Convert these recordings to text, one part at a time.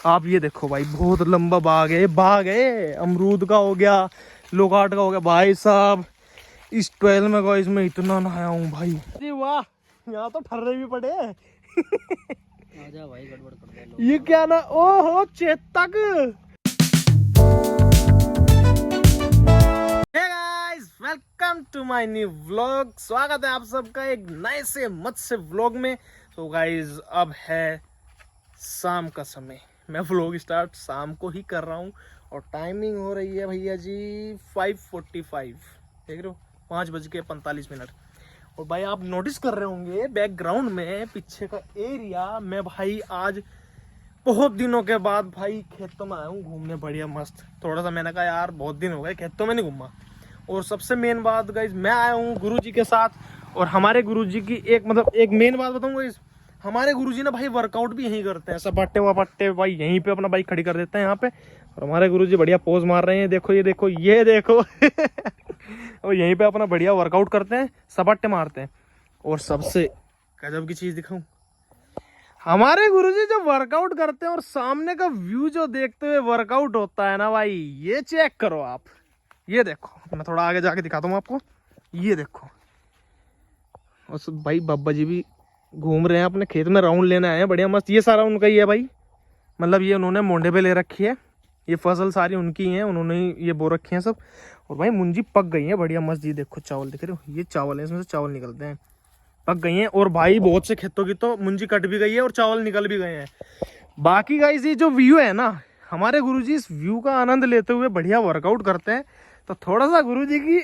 आप ये देखो भाई, बहुत लंबा बाग है। अमरूद का हो गया, लोकाट का हो गया भाई साहब। इस ट्वेल में गाइस मैं इतना नहाया हूँ भाई जी, वाह। यहाँ तो ठर्रे भी पड़े हैं। आजा भाई, गड़बड़ कर दे लो। ये क्या ना, ओहो Chetak. Hey guys, welcome to my new vlog. स्वागत है आप सबका एक नए से मत्स्य व्लॉग में। तो गाइस अब है शाम का समय, मैं व्लॉग स्टार्ट शाम को ही कर रहा हूँ और टाइमिंग हो रही है भैया जी 5:45। देख रहे हो, 5:45। और भाई आप नोटिस कर रहे होंगे बैकग्राउंड में पीछे का एरिया। मैं भाई आज बहुत दिनों के बाद भाई खेतों में आया हूँ घूमने, बढ़िया मस्त। थोड़ा सा मैंने कहा यार बहुत दिन हो गए खेतों में नहीं घूमा। और सबसे मेन बात गाइस, मैं आया हूँ गुरुजी के साथ। और हमारे गुरुजी की एक मेन बात बताऊँ गाइस, हमारे गुरुजी ना भाई वर्कआउट भी यहीं करते हैं। सपाटे वपाटे भाई यहीं पे अपना बाइक खड़ी कर देते हैं यहाँ पे। और हमारे गुरुजी बढ़िया पोज मार रहे हैं, देखो ये देखो ये देखो। और यहीं पे अपना बढ़िया वर्कआउट करते हैं, सपाटे मारते हैं। और सबसे गजब की चीज दिखाऊं, हमारे गुरुजी जो वर्कआउट करते हैं और सामने का व्यू जो देखते हुए वर्कआउट होता है ना भाई, ये चेक करो आप। ये देखो, मैं थोड़ा आगे जाके दिखाता हूँ आपको। ये देखो, और भाई बाबा जी भी घूम रहे हैं अपने खेत में, राउंड लेने आए हैं बढ़िया मस्त। ये सारा उनका ही है भाई, मतलब ये उन्होंने मोंढे पे ले रखी है। ये फसल सारी उनकी है, उन्होंने ये बो रखी है सब। और भाई मुंजी पक गई है बढ़िया मस्त। ये देखो चावल दिख रहे हो, ये चावल है, इसमें से चावल निकलते हैं, पक गई हैं। और भाई बहुत से खेतों की तो मुंजी कट भी गई है और चावल निकल भी गए हैं। बाकी गाइस ये जो व्यू है ना, हमारे गुरुजी इस व्यू का आनंद लेते हुए बढ़िया वर्कआउट करते हैं। तो थोड़ा सा गुरुजी की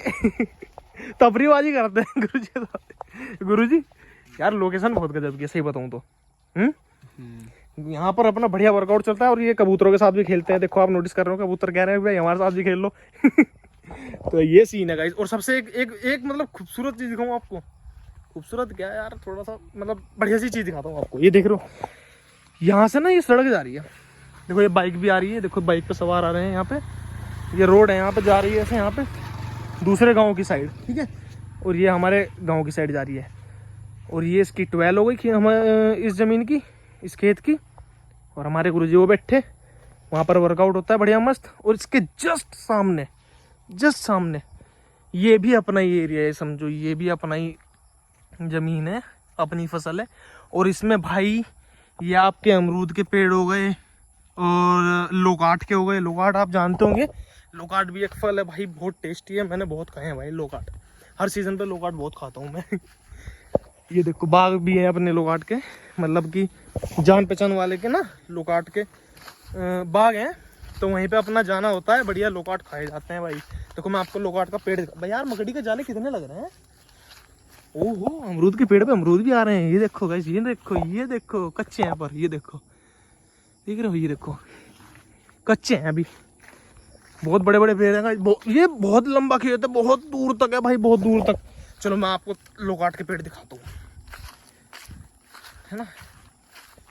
तफरीबाजी करते हैं गुरुजी। गुरुजी यार लोकेशन बहुत गजब की है, सही बताऊं तो। यहाँ पर अपना बढ़िया वर्कआउट चलता है। और ये कबूतरों के साथ भी खेलते हैं, देखो आप नोटिस कर रहे हो, कबूतर कह रहे हैं भाई हमारे साथ भी खेल लो। तो ये सीन है गाइस। और सबसे एक मतलब खूबसूरत चीज दिखाऊं आपको। खूबसूरत क्या है यार, थोड़ा सा मतलब बढ़िया सी चीज दिखाता हूँ आपको। ये देख रहे हो, यहाँ से ना ये सड़क जा रही है, देखो ये बाइक भी आ रही है, देखो बाइक पे सवार आ रहे हैं यहाँ पे। ये रोड है, यहाँ पे जा रही है ऐसे, यहाँ पे दूसरे गाँव की साइड, ठीक है। और ये हमारे गाँव की साइड जा रही है। और ये इसकी 12 हो गई हमारे इस जमीन की, इस खेत की। और हमारे गुरुजी वो बैठे, वहाँ पर वर्कआउट होता है बढ़िया मस्त। और इसके जस्ट सामने ये भी अपना ही एरिया है, समझो ये भी अपना ही जमीन है, अपनी फसल है। और इसमें भाई ये आपके अमरूद के पेड़ हो गए और लोकाट के हो गए। लोकाट आप जानते होंगे, लोकाट भी एक फल है भाई, बहुत टेस्टी है। मैंने बहुत खाए हैं भाई लोकाट, हर सीजन पे लोकाट बहुत खाता हूँ मैं। ये देखो बाग भी है अपने लोकाट के, मतलब कि जान पहचान वाले के ना लोकाट के बाग हैं। तो वहीं पे अपना जाना होता है, बढ़िया लोकाट खाए जाते हैं भाई। देखो मैं आपको लोकाट का पेड़ भाई, यार मकड़ी के जाले कितने लग रहे हैं। ओहो, अमरूद के पेड़ पे अमरूद भी आ रहे हैं। ये देखो गाइस, ये देखो कच्चे हैं पर, ये देखो देख रहे हो, ये देखो कच्चे हैं अभी, बहुत बड़े बड़े पेड़ हैं। ये बहुत लंबा खेत है, बहुत दूर तक है भाई, बहुत दूर तक। चलो मैं आपको लोकाट के पेड़ दिखाता हूँ, है ना।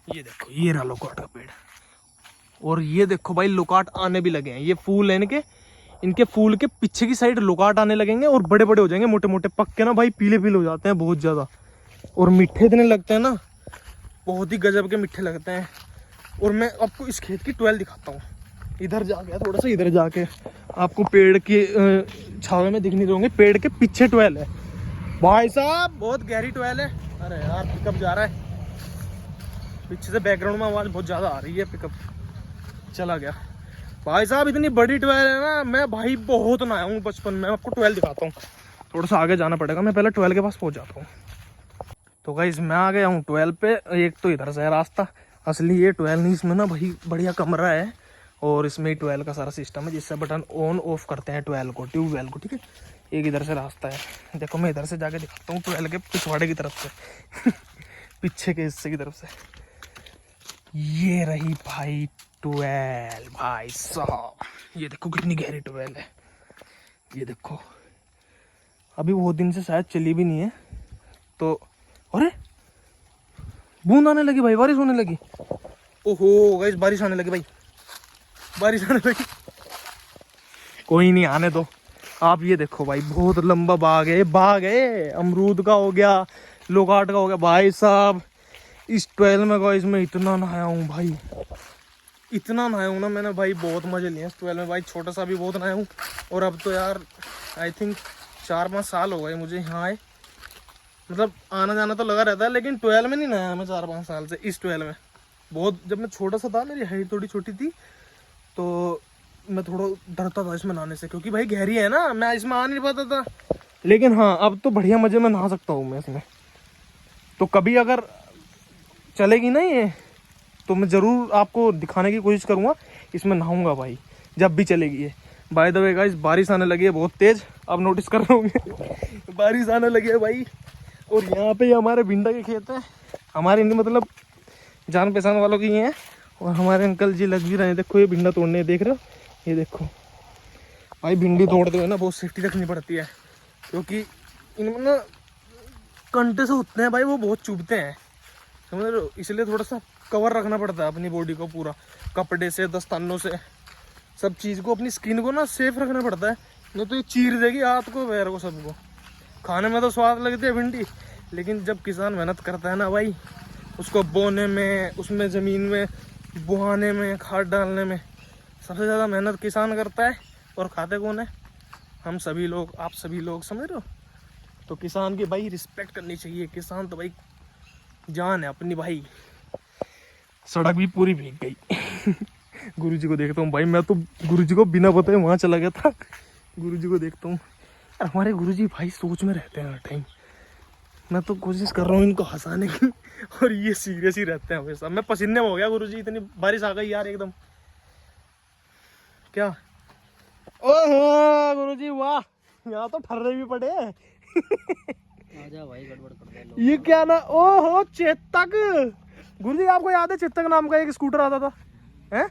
ये देखो, ये रहा लोकाट का पेड़। और ये देखो भाई लोकाट आने भी लगे हैं, ये फूल है इनके फूल के पीछे की साइड लोकाट आने लगेंगे और बड़े बड़े हो जाएंगे, मोटे मोटे पक के ना भाई पीले पीले हो जाते हैं बहुत ज्यादा। और मीठे इतने लगते हैं ना, बहुत ही गजब के मीठे लगते हैं। और मैं आपको इस खेत की 12 दिखाता हूँ। इधर जाके थोड़ा सा, इधर जाके आपको पेड़ के छावे में दिख नहीं रहोगे, पेड़ के पीछे 12 है भाई साहब, बहुत गहरी 12 है। अरे यार पिकअप जा रहा है पीछे से, बैकग्राउंड में आवाज बहुत ज्यादा आ रही है, पिकअप चला गया भाई साहब। इतनी बड़ी 12 है ना, मैं भाई बहुत नहाया हूँ बचपन में। आपको 12 दिखाता हूँ, थोड़ा सा आगे जाना पड़ेगा, मैं पहले 12 के पास पहुंच जाता हूँ। तो गाइस मैं आ गया हूँ 12 पे। एक तो इधर से है रास्ता, असली ये 12 नहीं, इसमें ना भाई बढ़िया कमरा है। और इसमें 12 का सारा सिस्टम है, जिससे बटन ऑन ऑफ करते हैं 12 को, ट्यूबवेल को, ठीक है। एक इधर से रास्ता है, देखो मैं इधर से जाके दिखाता हूँ 12 के पिछवाड़े की तरफ से। पीछे के हिस्से की तरफ से ये रही भाई 12 भाई साहब। ये देखो कितनी गहरी 12 है, ये देखो। अभी बहुत दिन से शायद चली भी नहीं है तो। अरे बूंद आने लगी भाई, बारिश होने लगी। ओहो गाइस, बारिश आने लगी भाई, बारिश आने लगी। कोई नहीं, आने दो आप। ये देखो भाई बहुत लंबा बाग है, अमरूद का हो गया, लोकाट का हो गया भाई साहब। इस 12 में गाइस मैं इतना नहाया हूँ भाई, इतना नहाया हूँ ना मैंने भाई, बहुत मजे लिए हैं 12 में भाई। छोटा सा भी बहुत नहाया हूँ। और अब तो यार आई थिंक 4-5 साल हो गए मुझे यहाँ आए, मतलब आना जाना तो लगा रहता है, लेकिन 12 में नहीं नहाया मैं 4-5 साल से। इस 12 में बहुत, जब मैं छोटा सा था, मेरी हाइट थोड़ी छोटी थी, तो मैं थोड़ा डरता था इसमें नहाने से, क्योंकि भाई गहरी है ना, मैं इसमें आ नहीं पाता था। लेकिन हाँ, अब तो बढ़िया मजे में नहा सकता हूँ मैं इसमें। तो कभी अगर चलेगी ना ये, तो मैं ज़रूर आपको दिखाने की कोशिश करूँगा, इसमें नहाऊंगा भाई जब भी चलेगी ये। बाय द वे गाइस, बारिश आने लगी है बहुत तेज़, अब नोटिस कर रहे होंगे बारिश आने लगी है भाई। और यहाँ पे हमारे भिंडा के खेत है, हमारे मतलब जान पहचान वालों की हैं। और हमारे अंकल जी लग भी रहे हैं, देखो ये भिंडा तोड़ने, देख रहे हो, ये देखो भाई। भिंडी तोड़ते हुए ना बहुत सेफ्टी रखनी पड़ती है, क्योंकि इनमें ना कंटे से होते हैं भाई, वो बहुत चुभते हैं, समझ रहे हो। इसलिए थोड़ा सा कवर रखना पड़ता है अपनी बॉडी को पूरा, कपड़े से, दस्तानों से, सब चीज़ को, अपनी स्किन को ना सेफ रखना पड़ता है, नहीं तो ये चीर देगी हाथ को, पैर को, सबको। खाने में तो स्वाद लगती है भिंडी, लेकिन जब किसान मेहनत करता है ना भाई, उसको बोने में, उसमें ज़मीन में बुहाने में, खाद डालने में, सबसे ज़्यादा मेहनत किसान करता है। और खाते कौन है? हम सभी लोग, आप सभी लोग, समझ रहे हो। तो किसान की भाई रिस्पेक्ट करनी चाहिए, किसान तो भाई जान है अपनी भाई। सड़क भी पूरी भीग गई गुरुजी को देखता हूँ भाई, मैं तो गुरुजी को बिना बताए वहाँ चला गया था। गुरुजी को देखता हूँ, हमारे गुरुजी भाई सोच में रहते हैं हर टाइम। मैं तो कोशिश कर रहा हूँ इनको हंसाने की, और ये सीरियस ही रहते हैं हमेशा। मैं पसीने में हो गया गुरुजी, इतनी बारिश आ गई यार एकदम। क्या ओहो गुरुजी वाह, यहाँ तो ठर्रे भी पड़े हैं आजा भाई, गड़बड़ कर दे लो। ये क्या ना, ओहो चेतक। गुरुजी आपको याद है चेतक नाम का एक स्कूटर आता था, हैं?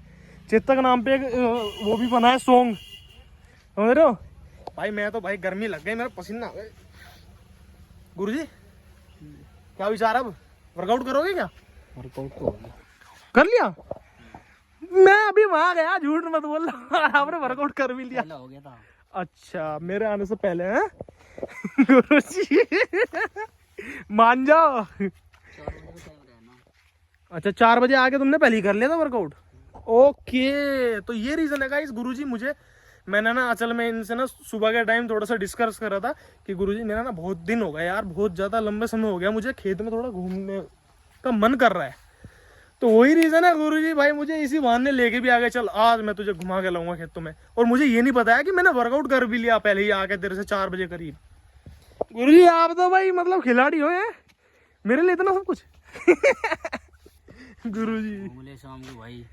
चेतक नाम पे एक वो भी बना है सॉन्ग, समझ रहे हो भाई। मैं तो भाई गर्मी लग गई, मेरा पसीना आ गया। गुरुजी क्या विचार, अब वर्कआउट करोगे क्या? वर्कआउट तो हो गया। कर लिया? मैं अभी वहां गया, झूठ मत बोलना आपने वर्कआउट कर भी लिया? पहला हो गया था। अच्छा, मेरे आने से पहले हैं गुरुजी मान जाओ। 4 बजे का टाइम रहना। अच्छा 4 बजे आके तुमने पहले ही कर लिया था वर्कआउट? ओके, तो ये रीजन है गाइस। गुरुजी मुझे, मैंने ना असल में इनसे ना सुबह के टाइम थोड़ा सा डिस्कस कर रहा था कि गुरुजी मेरा ना बहुत दिन हो गया यार, बहुत ज़्यादा लंबे समय हो गया, मुझे खेत में थोड़ा घूमने का मन कर रहा है। तो वही रीज़न है गुरुजी भाई, मुझे इसी बहाने लेके भी आ गए, चल आज मैं तुझे घुमा के लाऊंगा खेतों में। और मुझे ये नहीं बताया कि मैंने वर्कआउट कर भी लिया पहले ही आके तेरे से 4 बजे करीब। गुरुजी आप तो भाई मतलब खिलाड़ी हो हैं, मेरे लिए इतना सब कुछ गुरुजी। बोले शाम को भाई,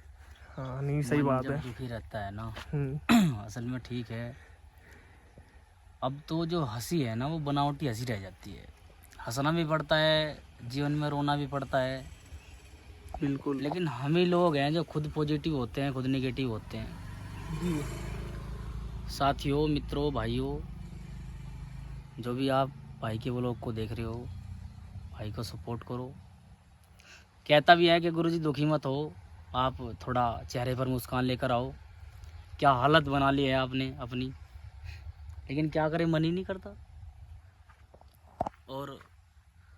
हाँ नहीं सही मन बात जब है। दुखी रहता है ना असल में ठीक है। अब तो जो हंसी है ना, वो बनावटी हंसी रह जाती है। हंसना भी पड़ता है जीवन में, रोना भी पड़ता है, बिल्कुल। लेकिन हम ही लोग हैं जो खुद पॉजिटिव होते हैं, खुद नेगेटिव होते हैं। जी साथियों, मित्रों, भाइयों, जो भी आप भाई के व्लॉग को देख रहे हो, भाई को सपोर्ट करो। कहता भी है कि गुरुजी दुखी मत हो, आप थोड़ा चेहरे पर मुस्कान लेकर आओ। क्या हालत बना ली है आपने अपनी, लेकिन क्या करें, मन ही नहीं करता। और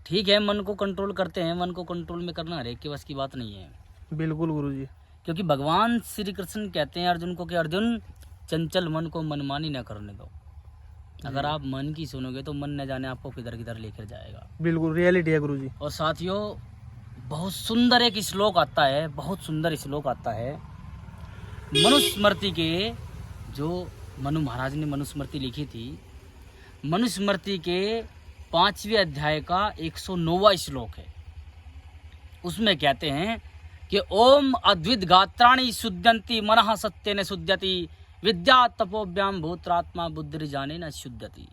ठीक है, मन को कंट्रोल करते हैं, मन को कंट्रोल में करना हर एक के बस की बात नहीं है। बिल्कुल गुरुजी। क्योंकि भगवान श्री कृष्ण कहते हैं अर्जुन को कि अर्जुन, चंचल मन को मनमानी न करने दो। अगर आप मन की सुनोगे तो मन न जाने आपको किधर किधर लेकर जाएगा। बिल्कुल रियलिटी है गुरुजी। और साथियों, बहुत सुंदर एक श्लोक आता है, बहुत सुंदर श्लोक आता है मनुस्मृति के, जो मनु महाराज ने मनुस्मृति लिखी थी। मनुस्मृति के 5वें अध्याय का 109वां श्लोक है। उसमें कहते हैं कि ओम अद्वित गात्राणि शुद्धंति मनः सत्येन शुद्धति विद्या तपोभ्याम भूत्रात्मा बुद्धि जाने न शुद्धति।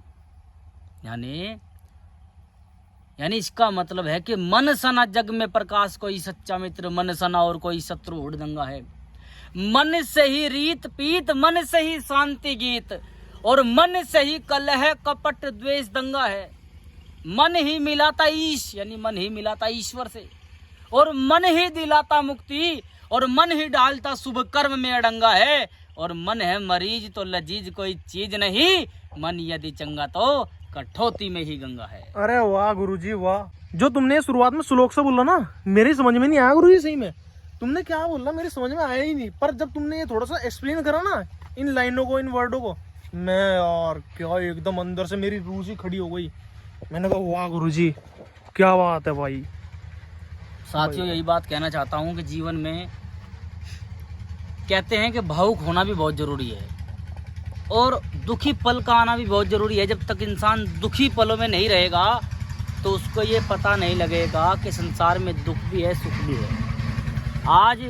यानी इसका मतलब है कि मन सना जग में प्रकाश, कोई सच्चा मित्र मन सना और कोई शत्रु हुड़दंगा है। मन से ही रीत पीत, मन से ही शांति गीत, और मन से ही कलह कपट द्वेष दंगा है। मन ही मिलाता ईश, यानी मन ही मिलाता ईश्वर से, और मन ही दिलाता मुक्ति, और मन ही डालता शुभ कर्म में अड़ंगा है। और मन है मरीज तो लजीज कोई चीज नहीं, मन यदि चंगा तो कठौती में ही गंगा है। अरे वाह गुरुजी वाह, जो तुमने शुरुआत में श्लोक से बोला ना, मेरे समझ में नहीं आया गुरुजी सही में। तुमने क्या बोला मेरी समझ में आया ही नहीं, पर जब तुमने ये थोड़ा सा एक्सप्लेन करा ना इन लाइनों को, इन वर्डों को, मैं यार क्या एकदम अंदर से मेरी रूह ही खड़ी हो गई। मैंने कहा वाह गुरुजी क्या बात है भाई। साथियों यही बात कहना चाहता हूँ कि जीवन में कहते हैं कि भावुक होना भी बहुत जरूरी है और दुखी पल का आना भी बहुत जरूरी है। जब तक इंसान दुखी पलों में नहीं रहेगा तो उसको ये पता नहीं लगेगा कि संसार में दुख भी है सुख भी है। आज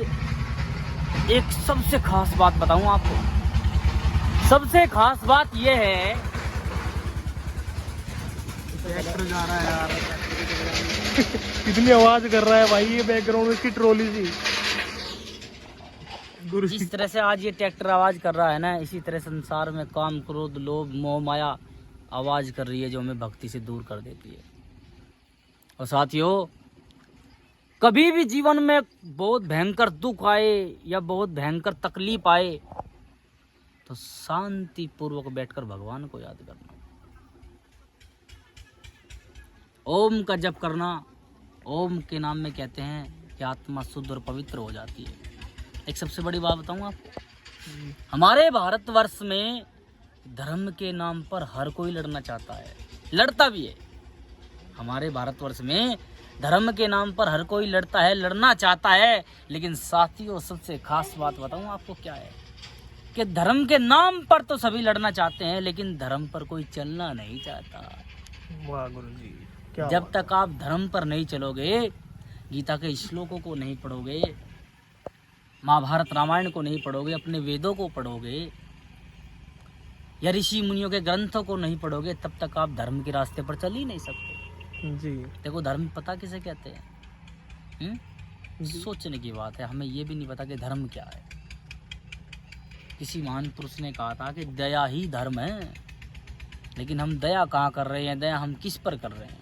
एक सबसे खास बात बताऊं आपको, सबसे खास बात यह है, ट्रैक्टर जा रहा है यार कितनी आवाज कर रहा है भाई ये बैकग्राउंड में, इसकी ट्रॉली सी। गुरु जिस तरह से आज ये ट्रैक्टर आवाज कर रहा है ना, इसी तरह संसार में काम क्रोध लोभ मोह माया आवाज कर रही है जो हमें भक्ति से दूर कर देती है। और साथियों कभी भी जीवन में बहुत भयंकर दुख आए या बहुत भयंकर तकलीफ आए तो शांति पूर्वक बैठकर भगवान को याद करना, ओम का जप करना। ओम के नाम में कहते हैं कि आत्मा शुद्ध और पवित्र हो जाती है। एक सबसे बड़ी बात बताऊं आपको, हमारे भारतवर्ष में धर्म के नाम पर हर कोई लड़ना चाहता है, लड़ता भी है। हमारे भारतवर्ष में धर्म के नाम पर हर कोई लड़ता है, लड़ना चाहता है। लेकिन साथियों सबसे खास बात बताऊं आपको क्या है कि धर्म के नाम पर तो सभी लड़ना चाहते हैं लेकिन धर्म पर कोई चलना नहीं चाहता। वाह गुरुजी क्या जब तक आप धर्म पर नहीं चलोगे, गीता के श्लोकों को नहीं पढ़ोगे, महाभारत रामायण को नहीं पढ़ोगे, अपने वेदों को पढ़ोगे या ऋषि मुनियों के ग्रंथों को नहीं पढ़ोगे, तब तक आप धर्म के रास्ते पर चल ही नहीं सकते जी। देखो धर्म पता किसे कहते हैं? सोचने की बात है। हमें ये भी नहीं पता कि धर्म क्या है। किसी महान पुरुष ने कहा था कि दया ही धर्म है, लेकिन हम दया कहाँ कर रहे हैं, दया हम किस पर कर रहे हैं?